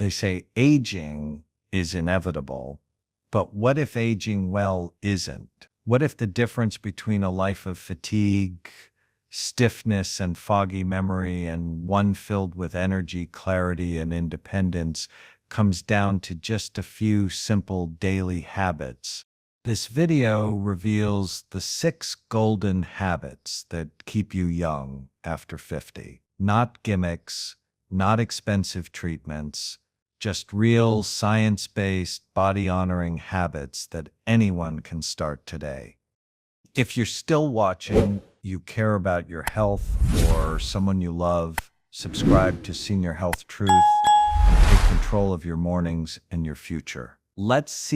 They say aging is inevitable, but what if aging well isn't? What if the difference between a life of fatigue, stiffness, and foggy memory and one filled with energy, clarity, and independence comes down to just a few simple daily habits? This video reveals the 6 golden habits that keep you young after 50. Not gimmicks, not expensive treatments, just real science-based, body-honoring habits that anyone can start today. If you're still watching, you care about your health or someone you love, subscribe to Senior Health Truth and take control of your mornings and your future. Let's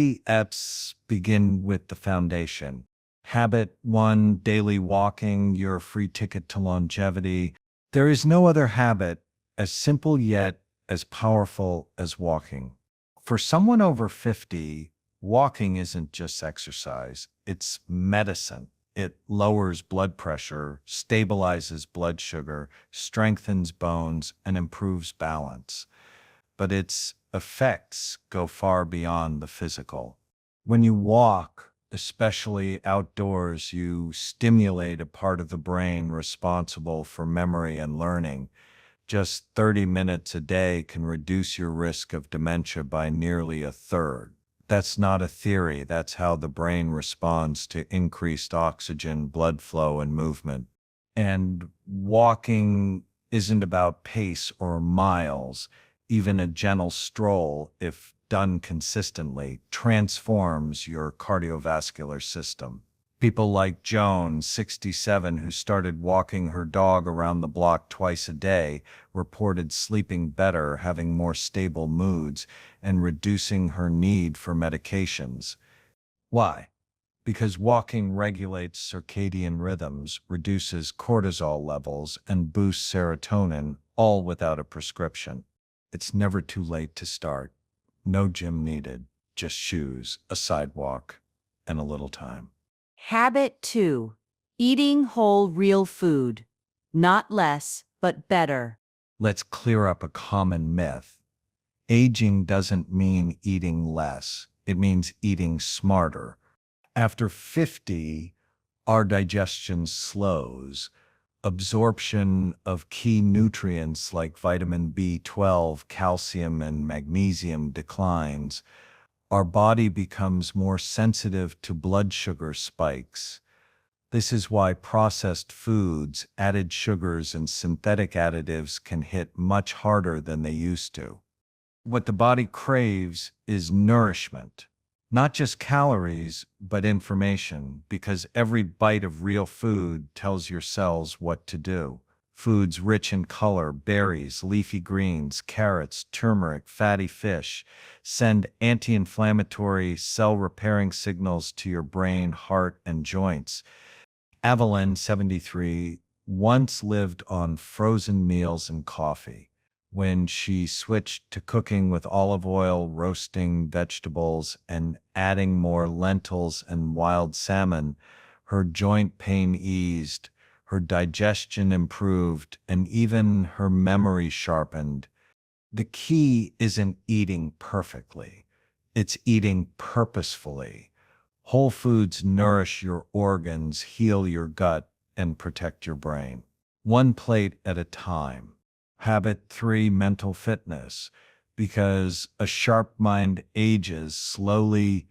begin with the foundation. Habit 1, daily walking, your free ticket to longevity. There is no other habit as simple yet as powerful as walking. For someone over 50, walking isn't just exercise, it's medicine. It lowers blood pressure, stabilizes blood sugar, strengthens bones, and improves balance. But its effects go far beyond the physical. When you walk, especially outdoors, you stimulate a part of the brain responsible for memory and learning. Just 30 minutes a day can reduce your risk of dementia by nearly a third. That's not a theory, that's how the brain responds to increased oxygen, blood flow, and movement. And walking isn't about pace or miles. Even a gentle stroll, if done consistently, transforms your cardiovascular system. People like Joan, 67, who started walking her dog around the block twice a day, reported sleeping better, having more stable moods, and reducing her need for medications. Why? Because walking regulates circadian rhythms, reduces cortisol levels, and boosts serotonin, all without a prescription. It's never too late to start. No gym needed, just shoes, a sidewalk, and a little time. Habit 2. Eating whole real food. Not less, but better. Let's clear up a common myth. Aging doesn't mean eating less. It means eating smarter. After 50, our digestion slows. Absorption of key nutrients like vitamin B12, calcium, and magnesium declines. Our body becomes more sensitive to blood sugar spikes. This is why processed foods, added sugars, and synthetic additives can hit much harder than they used to. What the body craves is nourishment. Not just calories, but information, because every bite of real food tells your cells what to do. Foods rich in color, berries, leafy greens, carrots, turmeric, fatty fish, send anti-inflammatory, cell-repairing signals to your brain, heart, and joints. Evelyn, 73, once lived on frozen meals and coffee. When she switched to cooking with olive oil, roasting vegetables, and adding more lentils and wild salmon, her joint pain eased, her digestion improved, and even her memory sharpened. The key isn't eating perfectly, it's eating purposefully. Whole foods nourish your organs, heal your gut, and protect your brain. One plate at a time. Habit 3, mental fitness. Because a sharp mind ages slowly.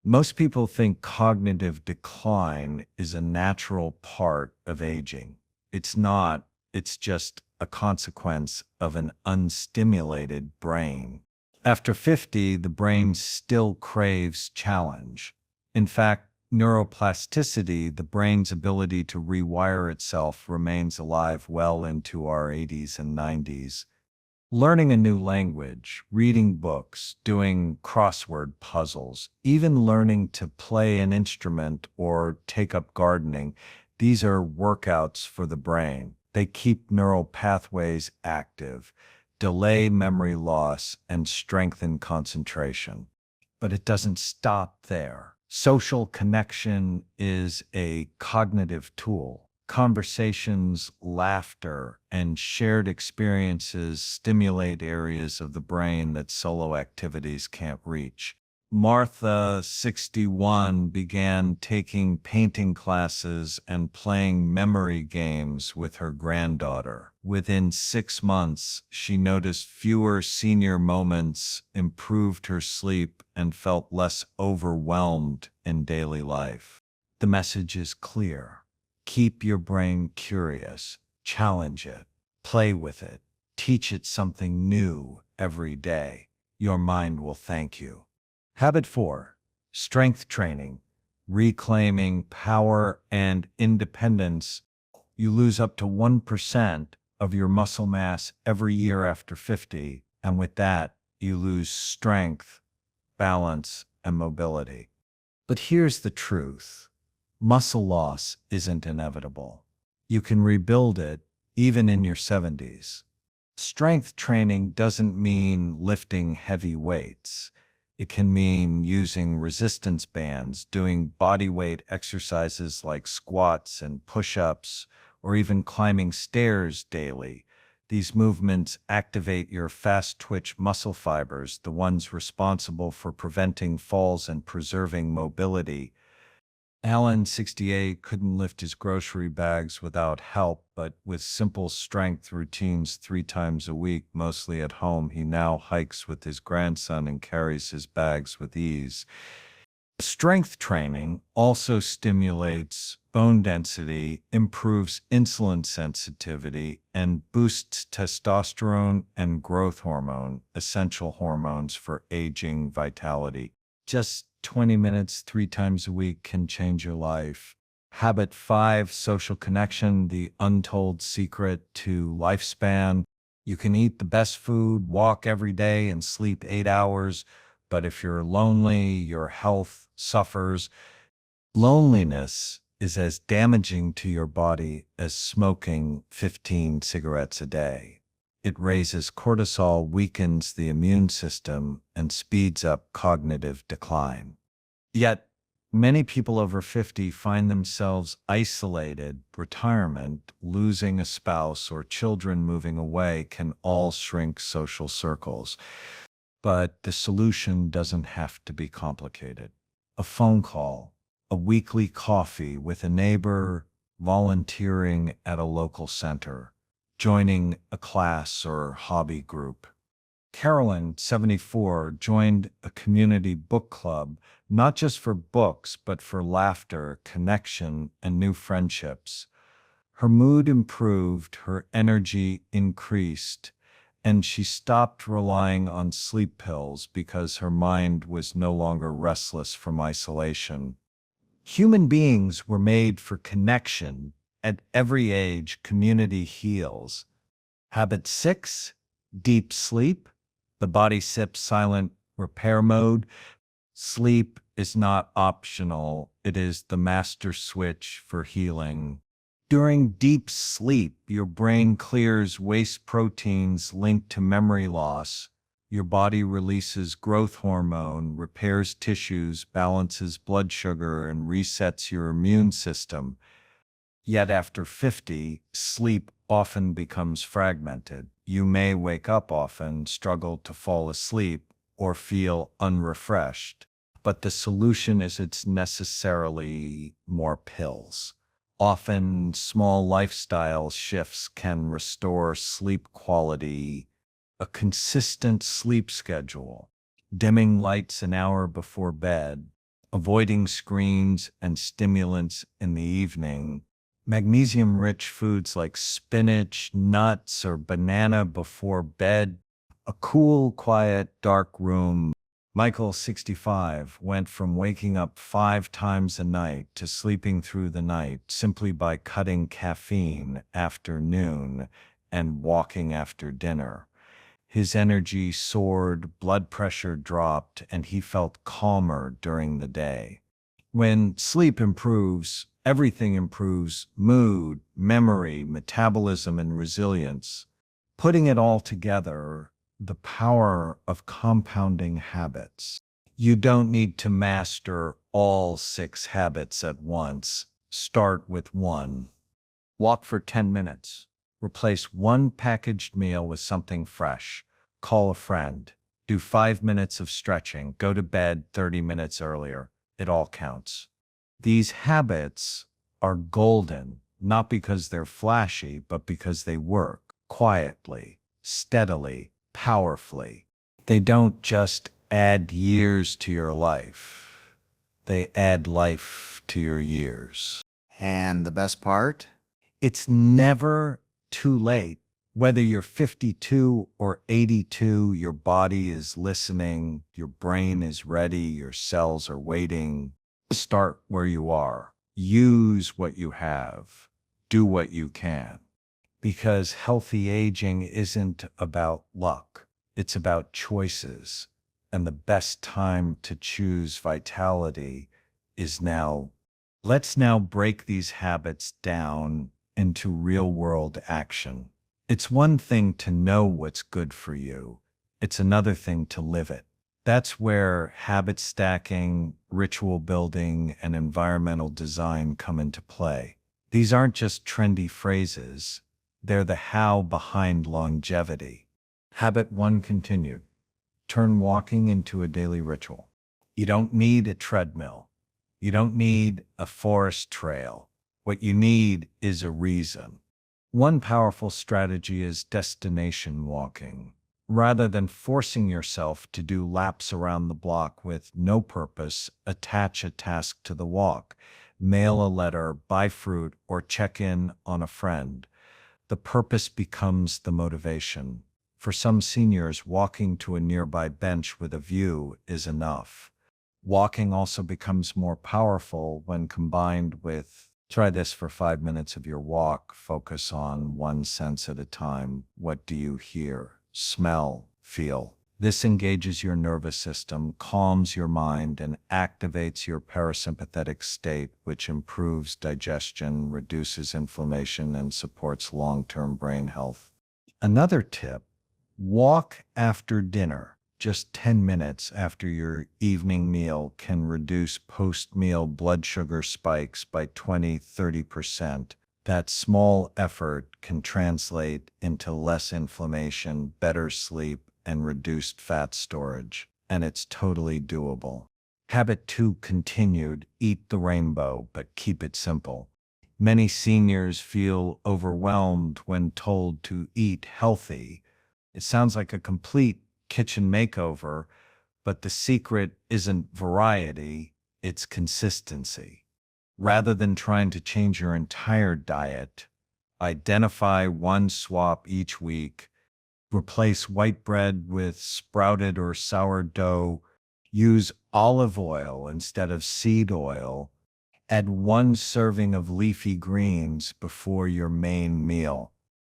Most people think cognitive decline is a natural part of aging. It's not, it's just a consequence of an unstimulated brain. After 50, the brain still craves challenge. In fact, neuroplasticity, the brain's ability to rewire itself, remains alive well into our 80s and 90s. Learning a new language, reading books, doing crossword puzzles, even learning to play an instrument or take up gardening, these are workouts for the brain. They keep neural pathways active, delay memory loss, and strengthen concentration. But it doesn't stop there. Social connection is a cognitive tool. Conversations, laughter, and shared experiences stimulate areas of the brain that solo activities can't reach. Martha, 61, began taking painting classes and playing memory games with her granddaughter. Within 6 months, she noticed fewer senior moments, improved her sleep, and felt less overwhelmed in daily life. The message is clear. Keep your brain curious, challenge it, play with it, teach it something new every day. Your mind will thank you. Habit 4, strength training, reclaiming power and independence. You lose up to 1% of your muscle mass every year after 50, and with that, you lose strength, balance, and mobility. But here's the truth. Muscle loss isn't inevitable. You can rebuild it even in your 70s. Strength training doesn't mean lifting heavy weights. It can mean using resistance bands, doing body weight exercises like squats and push-ups, or even climbing stairs daily. These movements activate your fast-twitch muscle fibers, the ones responsible for preventing falls and preserving mobility. Alan, 68, couldn't lift his grocery bags without help, but with simple strength routines 3 times a week, mostly at home, he now hikes with his grandson and carries his bags with ease. Strength training also stimulates bone density, improves insulin sensitivity, and boosts testosterone and growth hormone, essential hormones for aging vitality. Just 20 minutes 3 times a week can change your life. Habit 5, social connection, the untold secret to lifespan. You can eat the best food, walk every day, and sleep 8 hours, but if you're lonely, your health suffers. Loneliness is as damaging to your body as smoking 15 cigarettes a day. It raises cortisol, weakens the immune system, and speeds up cognitive decline. Yet, many people over 50 find themselves isolated. Retirement, losing a spouse, or children moving away can all shrink social circles. But the solution doesn't have to be complicated. A phone call, a weekly coffee with a neighbor, volunteering at a local center, joining a class or hobby group. Carolyn, 74, joined a community book club, not just for books, but for laughter, connection, and new friendships. Her mood improved, her energy increased, and she stopped relying on sleep pills because her mind was no longer restless from isolation. Human beings were made for connection. At every age, community heals. Habit 6, deep sleep. The body sips silent repair mode. Sleep is not optional. It is the master switch for healing. During deep sleep, your brain clears waste proteins linked to memory loss. Your body releases growth hormone, repairs tissues, balances blood sugar, and resets your immune system. Yet after 50, sleep often becomes fragmented. You may wake up often, struggle to fall asleep, or feel unrefreshed. But the solution isn't necessarily more pills. Often, small lifestyle shifts can restore sleep quality. A consistent sleep schedule, dimming lights an hour before bed, avoiding screens and stimulants in the evening, magnesium-rich foods like spinach, nuts, or banana before bed, a cool, quiet, dark room. Michael, 65, went from waking up 5 times a night to sleeping through the night simply by cutting caffeine after noon and walking after dinner. His energy soared, blood pressure dropped, and he felt calmer during the day. When sleep improves, everything improves: mood, memory, metabolism, and resilience. Putting it all together, the power of compounding habits. You don't need to master all 6 habits at once. Start with one. Walk for 10 minutes. Replace one packaged meal with something fresh. Call a friend. Do 5 minutes of stretching. Go to bed 30 minutes earlier. It all counts. These habits are golden, not because they're flashy, but because they work quietly, steadily, powerfully. They don't just add years to your life. They add life to your years. And the best part? It's never too late. Whether you're 52 or 82, your body is listening, your brain is ready, your cells are waiting. Start where you are. Use what you have. Do what you can. Because healthy aging isn't about luck. It's about choices. And the best time to choose vitality is now. Let's now break these habits down into real-world action. It's one thing to know what's good for you. It's another thing to live it. That's where habit stacking, ritual building, and environmental design come into play. These aren't just trendy phrases. They're the how behind longevity. Habit 1 continued. Turn walking into a daily ritual. You don't need a treadmill. You don't need a forest trail. What you need is a reason. One powerful strategy is destination walking. Rather than forcing yourself to do laps around the block with no purpose, attach a task to the walk. Mail a letter, buy fruit, or check in on a friend. The purpose becomes the motivation. For some seniors, walking to a nearby bench with a view is enough. Walking also becomes more powerful when combined with, try this for 5 minutes of your walk. Focus on one sense at a time. What do you hear, smell, feel? This engages your nervous system, calms your mind, and activates your parasympathetic state, which improves digestion, reduces inflammation, and supports long-term brain health. Another tip, walk after dinner. Just 10 minutes after your evening meal can reduce post-meal blood sugar spikes by 20–30%. That small effort can translate into less inflammation, better sleep, and reduced fat storage. And it's totally doable. Habit 2 continued. Eat the rainbow, but keep it simple. Many seniors feel overwhelmed when told to eat healthy. It sounds like a complete kitchen makeover, but the secret isn't variety, it's consistency. Rather than trying to change your entire diet, identify one swap each week. Replace white bread with sprouted or sourdough. Use olive oil instead of seed oil. Add 1 serving of leafy greens before your main meal.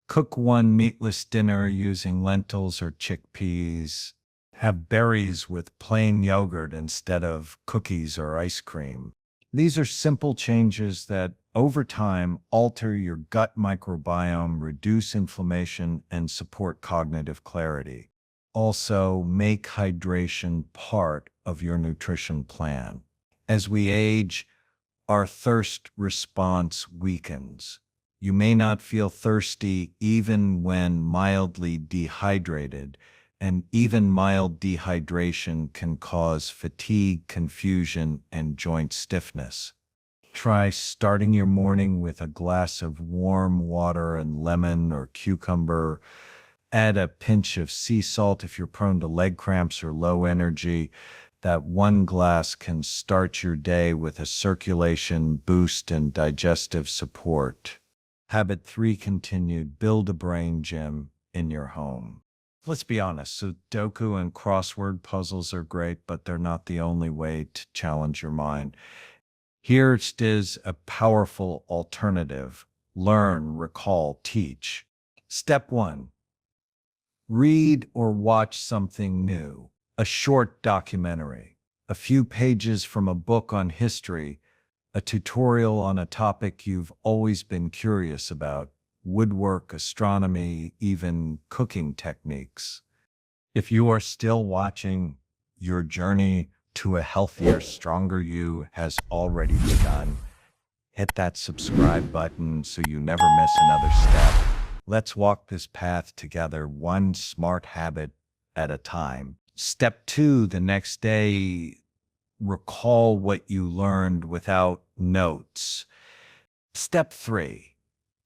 Cook 1 meatless dinner using lentils or chickpeas. Have berries with plain yogurt instead of cookies or ice cream. These are simple changes that, over time, alter your gut microbiome, reduce inflammation, and support cognitive clarity. Also, make hydration part of your nutrition plan. As we age, our thirst response weakens. You may not feel thirsty even when mildly dehydrated, and even mild dehydration can cause fatigue, confusion, and joint stiffness. Try starting your morning with a glass of warm water and lemon or cucumber. Add a pinch of sea salt if you're prone to leg cramps or low energy. That 1 glass can start your day with a circulation boost and digestive support. Habit 3 continued. Build a brain gym in your home. Let's be honest, Sudoku and crossword puzzles are great, but they're not the only way to challenge your mind. Here is a powerful alternative. Learn, recall, teach. Step 1. Read or watch something new. A short documentary, a few pages from a book on history, a tutorial on a topic you've always been curious about, woodwork, astronomy, even cooking techniques. If you are still watching, your journey to a healthier, stronger you has already begun. Hit that subscribe button so you never miss another step. Let's walk this path together, one smart habit at a time. Step 2, the next day, recall what you learned without notes. Step 3,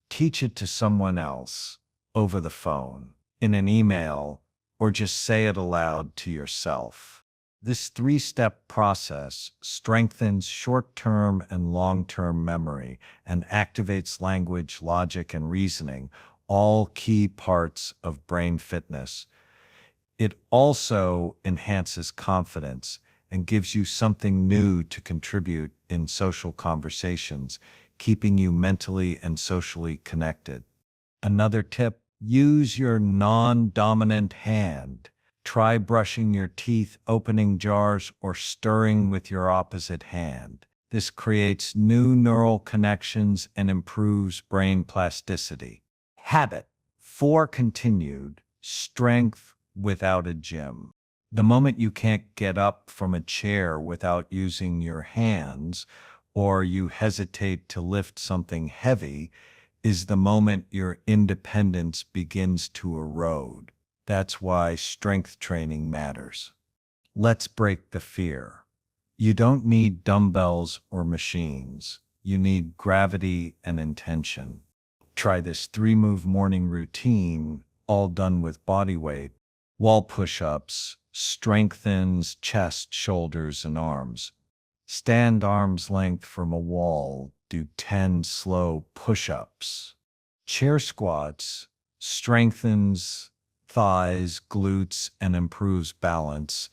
teach it to someone else over the phone, in an email, or just say it aloud to yourself. This 3-step process strengthens short-term and long-term memory and activates language, logic, and reasoning, all key parts of brain fitness. It also enhances confidence and gives you something new to contribute in social conversations, keeping you mentally and socially connected. Another tip, use your non-dominant hand. Try brushing your teeth, opening jars, or stirring with your opposite hand. This creates new neural connections and improves brain plasticity. Habit 4, continued strength without a gym. The moment you can't get up from a chair without using your hands, or you hesitate to lift something heavy, is the moment your independence begins to erode. That's why strength training matters. Let's break the fear. You don't need dumbbells or machines. You need gravity and intention. Try this 3-move morning routine, all done with body weight. Wall push-ups strengthens chest, shoulders, and arms. Stand arm's length from a wall. Do 10 slow push-ups. Chair squats strengthens thighs, glutes, and improves balance.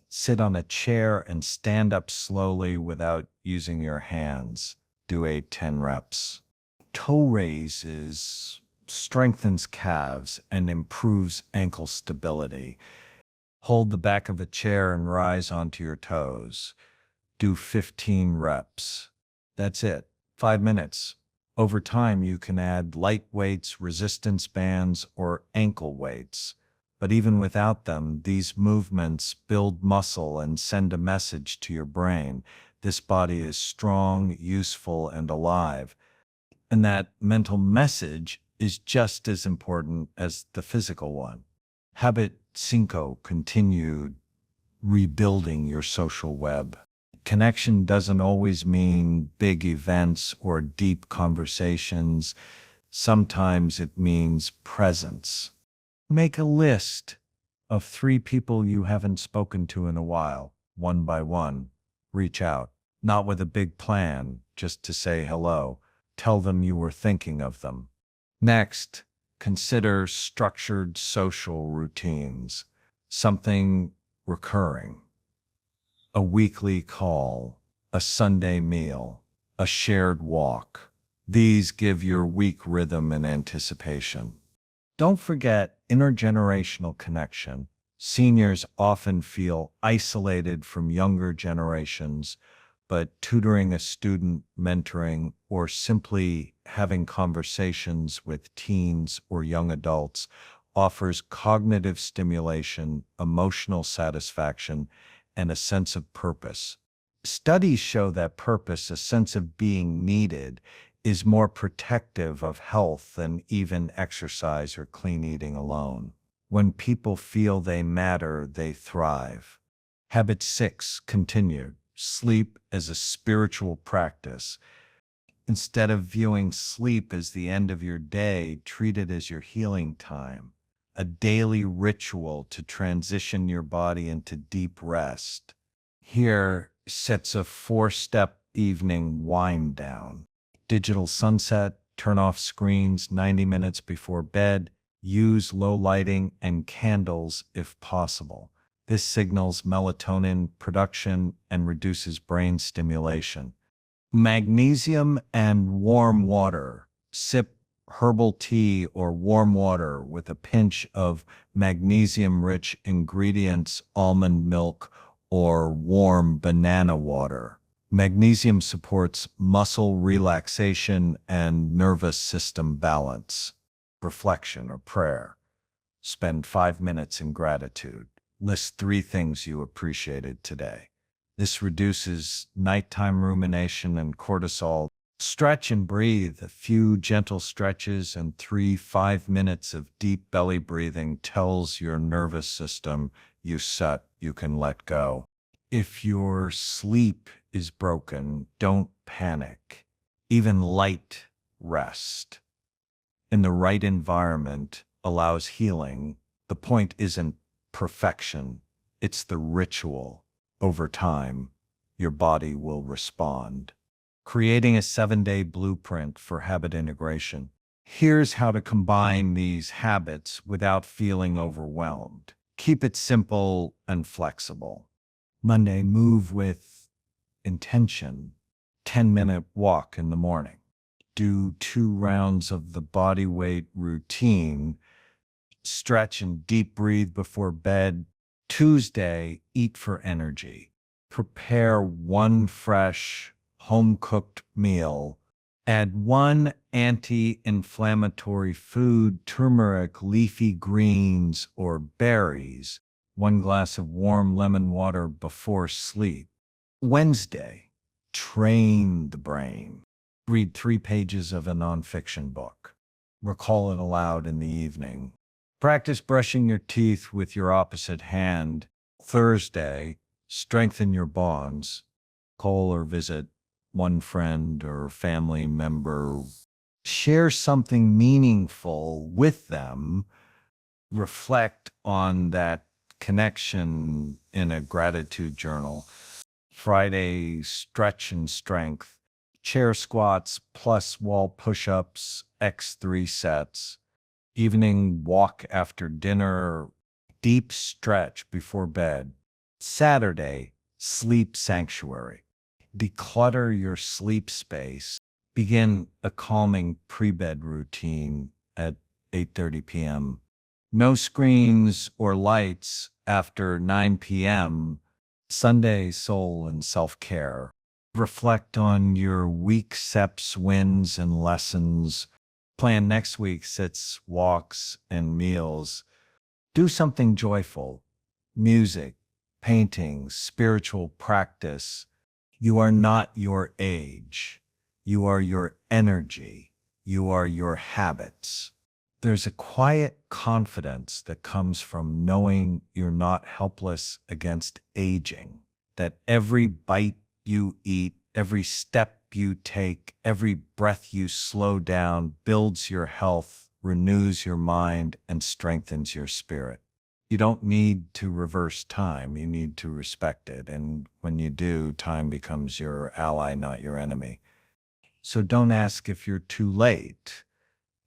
Sit on a chair and stand up slowly without using your hands. Do 8-10 reps. Toe raises strengthens calves and improves ankle stability. Hold the back of a chair and rise onto your toes. Do 15 reps. That's it. 5 minutes. Over time, you can add light weights, resistance bands, or ankle weights. But even without them, these movements build muscle and send a message to your brain. This body is strong, useful, and alive. And that mental message is just as important as the physical one. Habit 5, continued rebuilding your social web. Connection doesn't always mean big events or deep conversations. Sometimes it means presence. Make a list of 3 people you haven't spoken to in a while, one by one. Reach out, not with a big plan, just to say hello. Tell them you were thinking of them. Next, consider structured social routines, something recurring. A weekly call, a Sunday meal, a shared walk. These give your week rhythm and anticipation. Don't forget intergenerational connection. Seniors often feel isolated from younger generations, but tutoring a student, mentoring, or simply having conversations with teens or young adults offers cognitive stimulation, emotional satisfaction, and a sense of purpose. Studies show that purpose, a sense of being needed, is more protective of health than even exercise or clean eating alone. When people feel they matter, they thrive. Habit 6, continued. Sleep as a spiritual practice. Instead of viewing sleep as the end of your day, treat it as your healing time, a daily ritual to transition your body into deep rest. Here sets a 4-step evening wind down. Digital sunset, turn off screens 90 minutes before bed, use low lighting and candles if possible. This signals melatonin production and reduces brain stimulation. Magnesium and warm water. Sip herbal tea or warm water with a pinch of magnesium-rich ingredients, almond milk, or warm banana water. Magnesium supports muscle relaxation and nervous system balance. Reflection or prayer. Spend 5 minutes in gratitude. List 3 things you appreciated today. This reduces nighttime rumination and cortisol. Stretch and breathe. A few gentle stretches and 3 5 minutes of deep belly breathing tells your nervous system you can let go. If your sleep is broken, don't panic. Even light rest in the right environment allows healing. The point isn't perfection, it's the ritual. Over time, your body will respond. Creating a 7-day blueprint for habit integration. Here's how to combine these habits without feeling overwhelmed. Keep it simple and flexible. Monday, move with intention. 10-minute walk in the morning. Do 2 rounds of the body weight routine. Stretch and deep breathe before bed. Tuesday, eat for energy. Prepare 1 fresh, home-cooked meal. Add 1 anti-inflammatory food, turmeric, leafy greens, or berries. 1 glass of warm lemon water before sleep. Wednesday, train the brain. Read 3 pages of a nonfiction book. Recall it aloud in the evening. Practice brushing your teeth with your opposite hand. Thursday, strengthen your bonds. Call or visit 1 friend or family member. Share something meaningful with them. Reflect on that connection in a gratitude journal. Friday, stretch and strength. Chair squats plus wall push-ups, x 3 sets. Evening walk after dinner, deep stretch before bed. Saturday, sleep sanctuary. Declutter your sleep space. Begin a calming pre-bed routine at 8:30 p.m. No screens or lights after 9 p.m. Sunday, soul and self-care. Reflect on your week steps, wins, and lessons. Plan next week's sits, walks, and meals. Do something joyful. Music, painting, spiritual practice. You are not your age. You are your energy. You are your habits. There's a quiet confidence that comes from knowing you're not helpless against aging, that every bite you eat, every step you take, every breath you slow down builds your health, renews your mind, and strengthens your spirit. You don't need to reverse time. You need to respect it. And when you do, time becomes your ally, not your enemy. So don't ask if you're too late.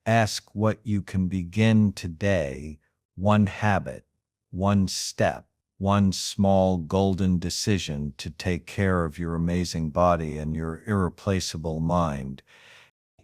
Ask what you can begin today. 1 habit, 1 step, 1 small golden decision to take care of your amazing body and your irreplaceable mind.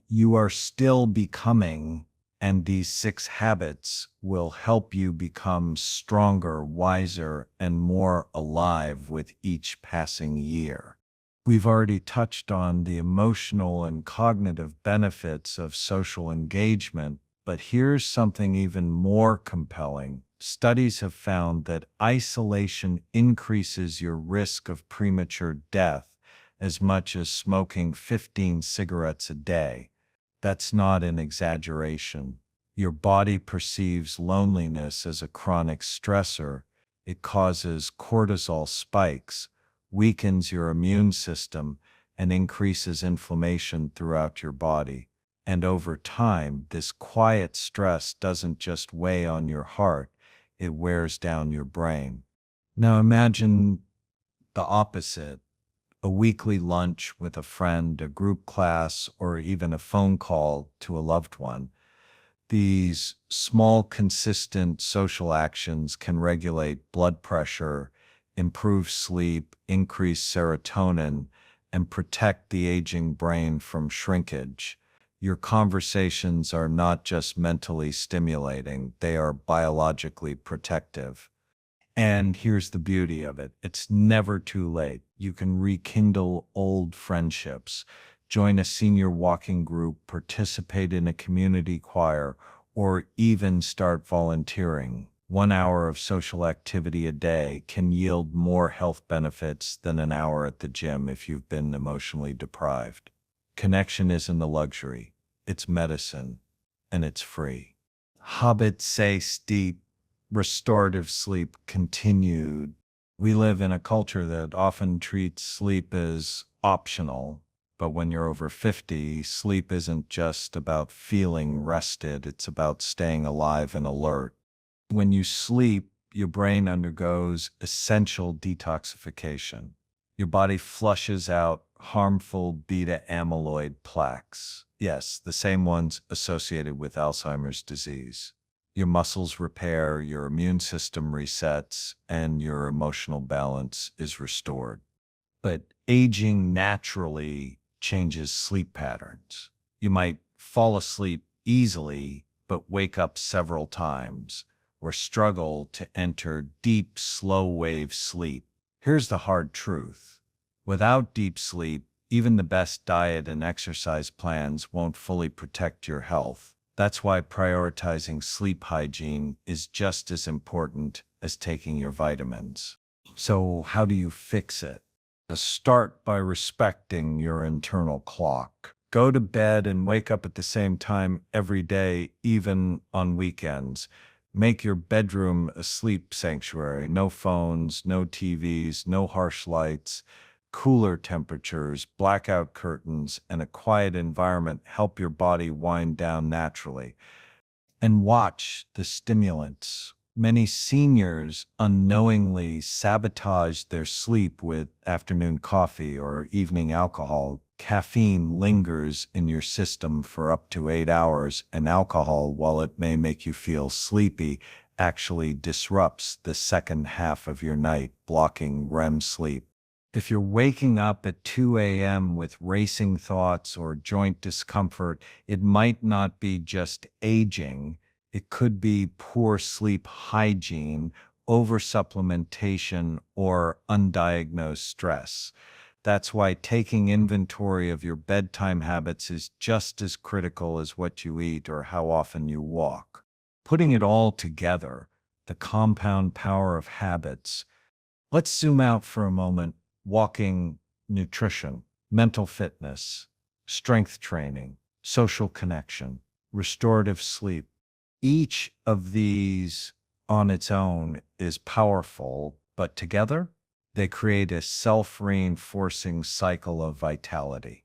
You are still becoming, and these 6 habits will help you become stronger, wiser, and more alive with each passing year. We've already touched on the emotional and cognitive benefits of social engagement, but here's something even more compelling. Studies have found that isolation increases your risk of premature death as much as smoking 15 cigarettes a day. That's not an exaggeration. Your body perceives loneliness as a chronic stressor. It causes cortisol spikes, weakens your immune system, and increases inflammation throughout your body. And over time, this quiet stress doesn't just weigh on your heart, it wears down your brain. Now imagine the opposite. A weekly lunch with a friend, a group class, or even a phone call to a loved one. These small, consistent social actions can regulate blood pressure, improve sleep, increase serotonin, and protect the aging brain from shrinkage. Your conversations are not just mentally stimulating, they are biologically protective. And here's the beauty of it. It's never too late. You can rekindle old friendships, join a senior walking group, participate in a community choir, or even start volunteering. 1 hour of social activity a day can yield more health benefits than an hour at the gym if you've been emotionally deprived. Connection isn't a luxury, it's medicine, and it's free. Hobbit say steep, restorative sleep continued. We live in a culture that often treats sleep as optional, but when you're over 50, sleep isn't just about feeling rested, it's about staying alive and alert. When you sleep, your brain undergoes essential detoxification. Your body flushes out harmful beta amyloid plaques. Yes, the same ones associated with Alzheimer's disease. Your muscles repair, your immune system resets, and your emotional balance is restored. But aging naturally changes sleep patterns. You might fall asleep easily, but wake up several times, or struggle to enter deep, slow wave sleep. Here's the hard truth. Without deep sleep, even the best diet and exercise plans won't fully protect your health. That's why prioritizing sleep hygiene is just as important as taking your vitamins. So, how do you fix it? Start by respecting your internal clock. Go to bed and wake up at the same time every day, even on weekends. Make your bedroom a sleep sanctuary. No phones, no TVs, no harsh lights, cooler temperatures, blackout curtains, and a quiet environment help your body wind down naturally. And watch the stimulants. Many seniors unknowingly sabotage their sleep with afternoon coffee or evening alcohol. Caffeine lingers in your system for up to 8 hours, and alcohol, while it may make you feel sleepy, actually disrupts the second half of your night, blocking REM sleep. If you're waking up at 2 a.m. with racing thoughts or joint discomfort, it might not be just aging. It could be poor sleep hygiene, oversupplementation, or undiagnosed stress. That's why taking inventory of your bedtime habits is just as critical as what you eat or how often you walk. Putting it all together, the compound power of habits. Let's zoom out for a moment. Walking, nutrition, mental fitness, strength training, social connection, restorative sleep. Each of these on its own is powerful, but together they create a self-reinforcing cycle of vitality.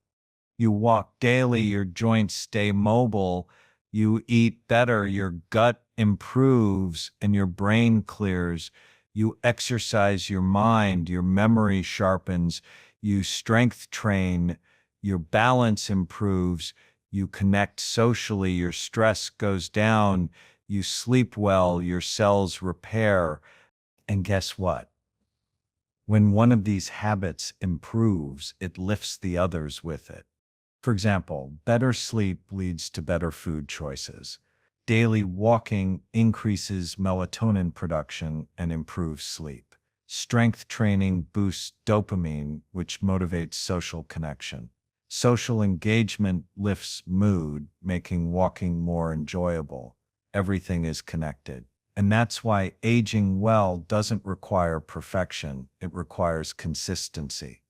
You walk daily, your joints stay mobile. You eat better, your gut improves, and your brain clears. You exercise your mind, your memory sharpens. You strength train, your balance improves. You connect socially, your stress goes down. You sleep well, your cells repair. And guess what? When one of these habits improves, it lifts the others with it. For example, better sleep leads to better food choices. Daily walking increases melatonin production and improves sleep. Strength training boosts dopamine, which motivates social connection. Social engagement lifts mood, making walking more enjoyable. Everything is connected. And that's why aging well doesn't require perfection, it requires consistency.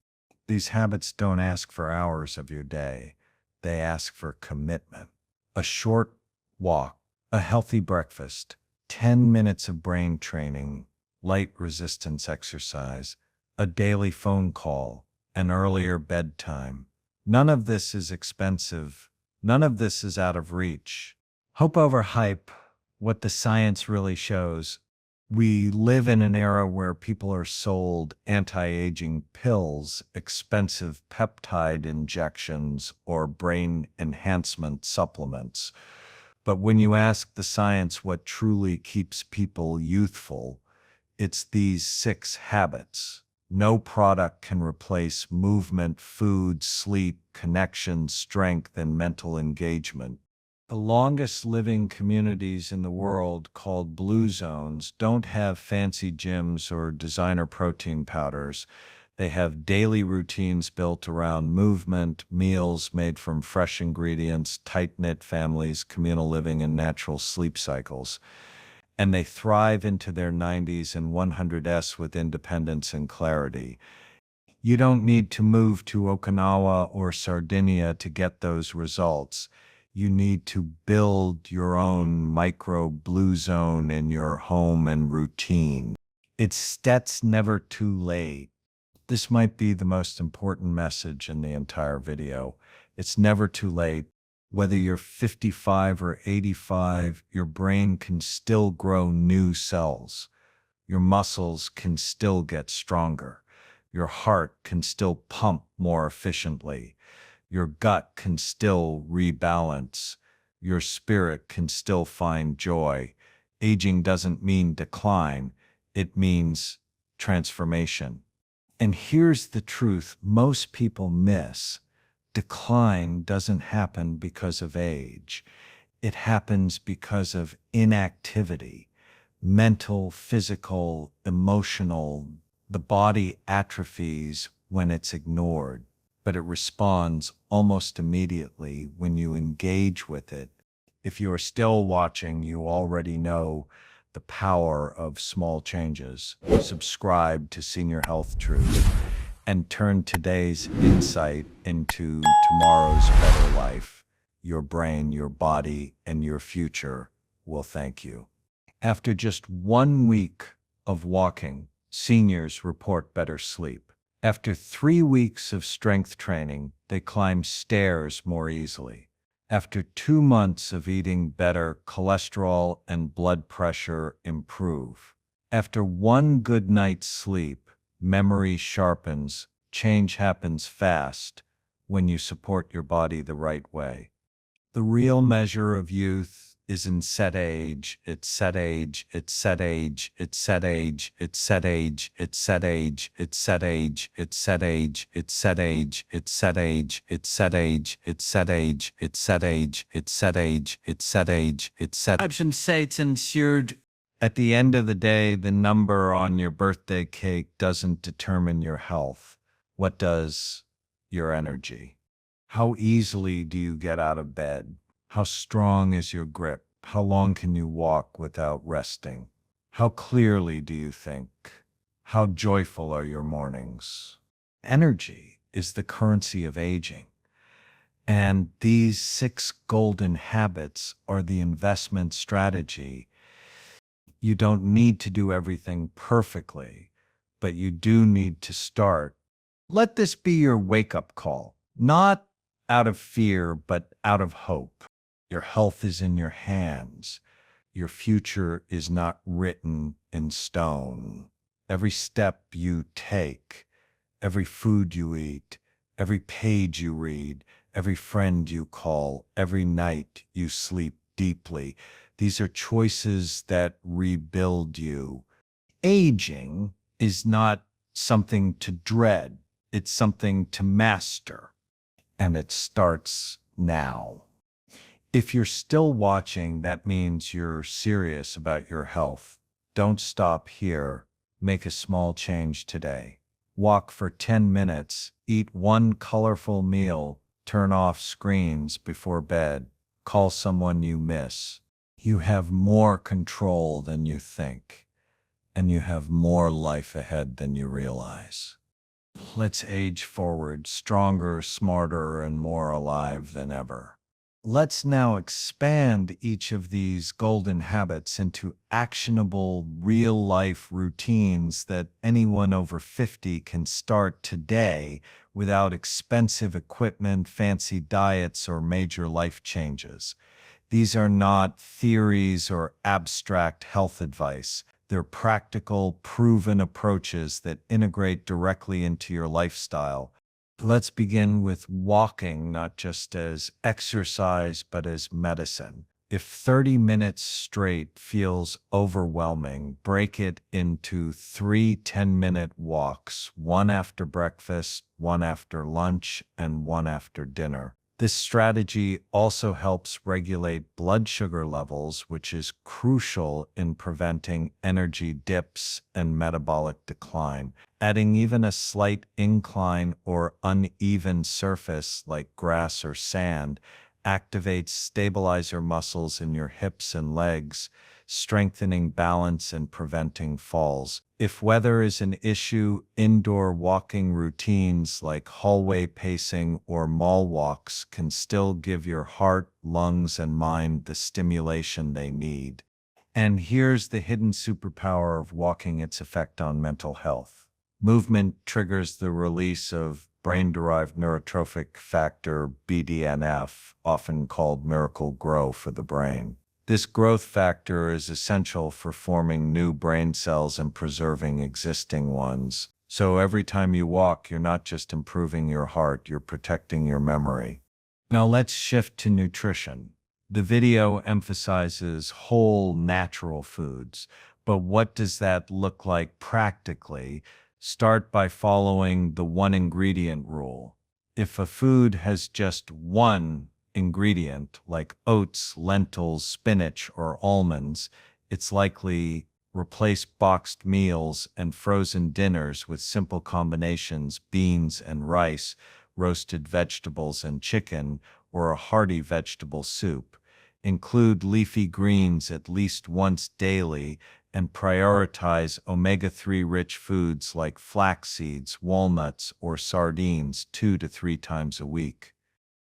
These habits don't ask for hours of your day. They ask for commitment. A short walk, a healthy breakfast, 10 minutes of brain training, light resistance exercise, a daily phone call, an earlier bedtime. None of this is expensive. None of this is out of reach. Hope over hype, what the science really shows. We live in an era where people are sold anti-aging pills, expensive peptide injections, or brain enhancement supplements. But when you ask the science what truly keeps people youthful, it's these 6 habits. No product can replace movement, food, sleep, connection, strength, and mental engagement. The longest living communities in the world, called blue zones, don't have fancy gyms or designer protein powders. They have daily routines built around movement, meals made from fresh ingredients, tight-knit families, communal living, and natural sleep cycles. And they thrive into their 90s and 100s with independence and clarity. You don't need to move to Okinawa or Sardinia to get those results. You need to build your own micro blue zone in your home and routine. That's never too late. This might be the most important message in the entire video. It's never too late. Whether you're 55 or 85, your brain can still grow new cells. Your muscles can still get stronger. Your heart can still pump more efficiently. Your gut can still rebalance. Your spirit can still find joy. Aging doesn't mean decline. It means transformation. And here's the truth most people miss. Decline doesn't happen because of age. It happens because of inactivity, mental, physical, emotional. The body atrophies when it's ignored, but it responds almost immediately when you engage with it. If you are still watching, you already know the power of small changes. Subscribe to Senior Health Truth and turn today's insight into tomorrow's better life. Your brain, your body, and your future will thank you. After just 1 week of walking, seniors report better sleep. After 3 weeks of strength training, they climb stairs more easily. After 2 months of eating better, cholesterol and blood pressure improve. After 1 good night's sleep, memory sharpens, change happens fast when you support your body the right way. The real measure of youth is in set age, it's set age, it's set age, it's set age, it's set age, it's set age, it's set age, it's set age, it's set age, it's set age, it's set age, it's set age, it's set age, it's set age, it's set age, it's set it's ensured. At the end of the day, the number on your birthday cake doesn't determine your health. What does? Your energy. How easily do you get out of bed? How strong is your grip? How long can you walk without resting? How clearly do you think? How joyful are your mornings? Energy is the currency of aging. And these 6 golden habits are the investment strategy. You don't need to do everything perfectly, but you do need to start. Let this be your wake-up call, not out of fear, but out of hope. Your health is in your hands. Your future is not written in stone. Every step you take, every food you eat, every page you read, every friend you call, every night you sleep deeply, these are choices that rebuild you. Aging is not something to dread. It's something to master. And it starts now. If you're still watching, that means you're serious about your health. Don't stop here. Make a small change today. Walk for 10 minutes, eat 1 colorful meal, turn off screens before bed, call someone you miss. You have more control than you think, and you have more life ahead than you realize. Let's age forward, stronger, smarter, and more alive than ever. Let's now expand each of these golden habits into actionable, real-life routines that anyone over 50 can start today without expensive equipment, fancy diets, or major life changes. These are not theories or abstract health advice. They're practical, proven approaches that integrate directly into your lifestyle. Let's begin with walking, not just as exercise, but as medicine. If 30 minutes straight feels overwhelming, break it into 3 10-minute walks, 1 after breakfast, 1 after lunch, and 1 after dinner. This strategy also helps regulate blood sugar levels, which is crucial in preventing energy dips and metabolic decline. Adding even a slight incline or uneven surface like grass or sand activates stabilizer muscles in your hips and legs, strengthening balance and preventing falls. If weather is an issue, indoor walking routines like hallway pacing or mall walks can still give your heart, lungs, and mind the stimulation they need. And here's the hidden superpower of walking: its effect on mental health. Movement triggers the release of brain-derived neurotrophic factor BDNF, often called miracle grow for the brain. This growth factor is essential for forming new brain cells and preserving existing ones. So every time you walk, you're not just improving your heart, you're protecting your memory. Now let's shift to nutrition. The video emphasizes whole, natural foods, but what does that look like practically? Start by following the one ingredient rule. If a food has just one ingredient, like oats, lentils, spinach, or almonds, it's likely. Replace boxed meals and frozen dinners with simple combinations: beans and rice, roasted vegetables and chicken, or a hearty vegetable soup. Include leafy greens at least once daily, and prioritize omega-3 rich foods like flax seeds, walnuts, or sardines 2 to 3 times a week.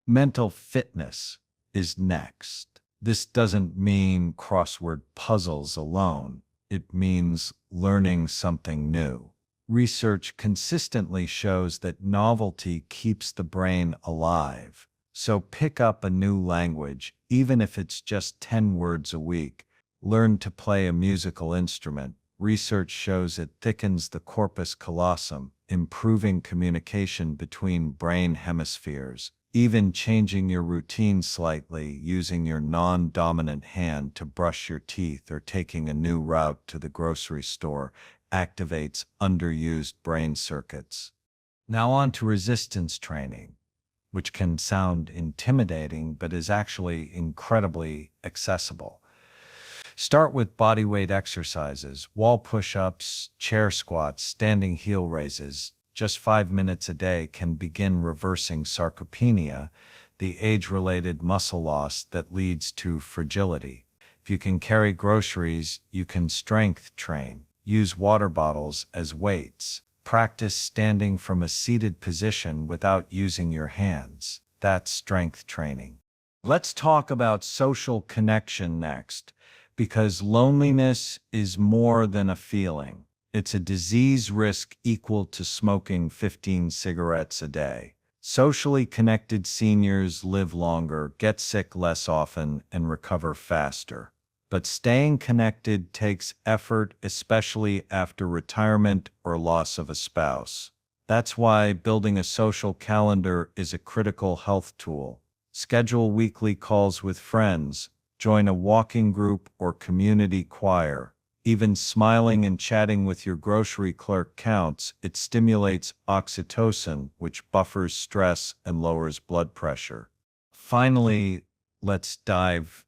Mental fitness is next. This doesn't mean crossword puzzles alone. It means learning something new. Research consistently shows that novelty keeps the brain alive. So pick up a new language, even if it's just 10 words a week. Learn to play a musical instrument. Research shows it thickens the corpus callosum, improving communication between brain hemispheres. Even changing your routine slightly, using your non-dominant hand to brush your teeth or taking a new route to the grocery store, activates underused brain circuits. Now on to resistance training, which can sound intimidating but is actually incredibly accessible. Start with bodyweight exercises: wall push-ups, chair squats, standing heel raises. Just 5 minutes a day can begin reversing sarcopenia, the age-related muscle loss that leads to fragility. If you can carry groceries, you can strength train. Use water bottles as weights. Practice standing from a seated position without using your hands. That's strength training. Let's talk about social connection next, because loneliness is more than a feeling. It's a disease risk equal to smoking 15 cigarettes a day. Socially connected seniors live longer, get sick less often, and recover faster. But staying connected takes effort, especially after retirement or loss of a spouse. That's why building a social calendar is a critical health tool. Schedule weekly calls with friends, join a walking group or community choir. Even smiling and chatting with your grocery clerk counts. It stimulates oxytocin, which buffers stress and lowers blood pressure. Finally, let's dive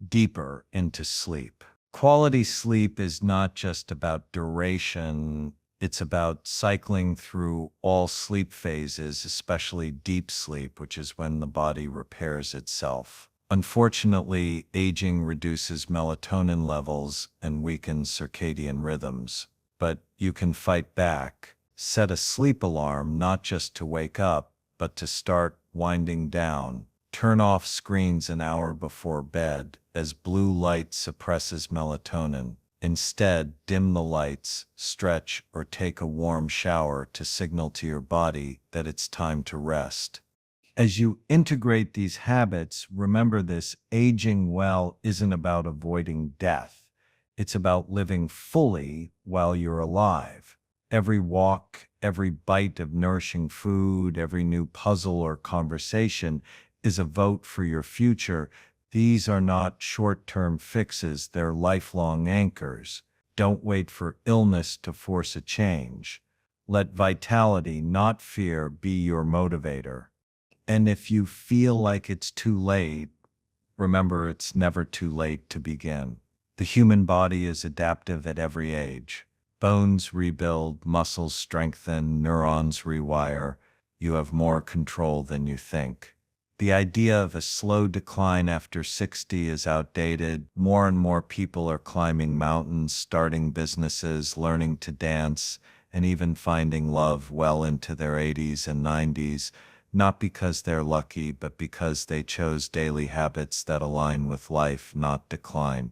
deeper into sleep. Quality sleep is not just about duration, it's about cycling through all sleep phases, especially deep sleep, which is when the body repairs itself. Unfortunately, aging reduces melatonin levels and weakens circadian rhythms. But you can fight back. Set a sleep alarm not just to wake up, but to start winding down. Turn off screens an hour before bed, as blue light suppresses melatonin. Instead, dim the lights, stretch, or take a warm shower to signal to your body that it's time to rest. As you integrate these habits, remember this: aging well isn't about avoiding death. It's about living fully while you're alive. Every walk, every bite of nourishing food, every new puzzle or conversation is a vote for your future. These are not short-term fixes, they're lifelong anchors. Don't wait for illness to force a change. Let vitality, not fear, be your motivator. And if you feel like it's too late, remember it's never too late to begin. The human body is adaptive at every age. Bones rebuild, muscles strengthen, neurons rewire. You have more control than you think. The idea of a slow decline after 60 is outdated. More and more people are climbing mountains, starting businesses, learning to dance, and even finding love well into their 80s and 90s, not because they're lucky, but because they chose daily habits that align with life, not decline.